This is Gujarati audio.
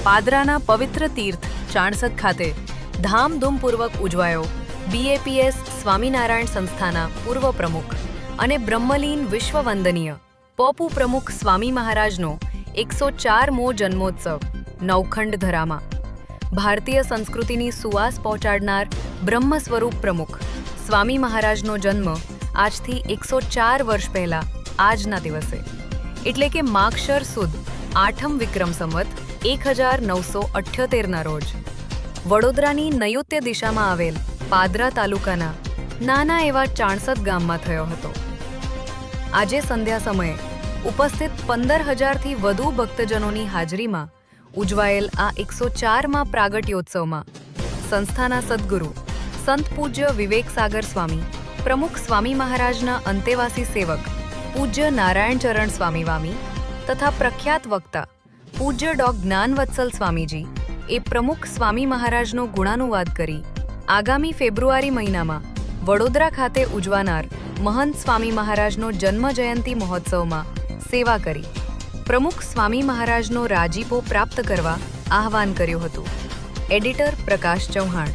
પાદરાના પવિત્ર તીર્થ ચાણસદ ખાતે ધામધૂમપૂર્વક ઉજવાયો BAPS સ્વામિનારાયણ સંસ્થાના પૂર્વ પ્રમુખ અને બ્રહ્મલીન વિશ્વવંદનીય પોપુ પ્રમુખ સ્વામી મહારાજનો 104મો જન્મોત્સવ નવખંડ ધરામાં. ભારતીય સંસ્કૃતિની સુવાસ પહોંચાડનાર બ્રહ્મ સ્વરૂપ પ્રમુખ સ્વામી મહારાજનો જન્મ આજથી 104 વર્ષ પહેલા આજના દિવસે એટલે કે માગશર સુદ 8મ વિક્રમ સંવત 1978ના રોજ વડોદરાની નૈઋત્ય દિશામાં આવેલ પાદરા તાલુકાના નાના એવા ચાણસદ ગામમાં થયો હતો. આજે સંધ્યા સમયે ઉપસ્થિત 15,000થી વધુ ભક્તજનોની હાજરીમાં ઉજવાયેલ આ 104મા પ્રાગટ્યોત્સવમાં સંસ્થાના સદ્ગુરુ સંત પૂજ્ય વિવેક સાગર સ્વામી, પ્રમુખ સ્વામી મહારાજના અંતેવાસી સેવક પૂજ્ય નારાયણ ચરણ સ્વામી વામી તથા પ્રખ્યાત વક્તા પૂજ્ય જ્ઞાનવત્સલ સ્વામીજી એ પ્રમુખ સ્વામી મહારાજનો ગુણાનુવાદ કરી આગામી ફેબ્રુઆરી મહિનામાં વડોદરા ખાતે ઉજવાનાર મહંત સ્વામી મહારાજનો જન્મ જયંતિ મહોત્સવમાં સેવા કરી પ્રમુખ સ્વામી મહારાજનો રાજીપો પ્રાપ્ત કરવા આહવાન કર્યું હતું. એડિટર પ્રકાશ ચૌહાણ.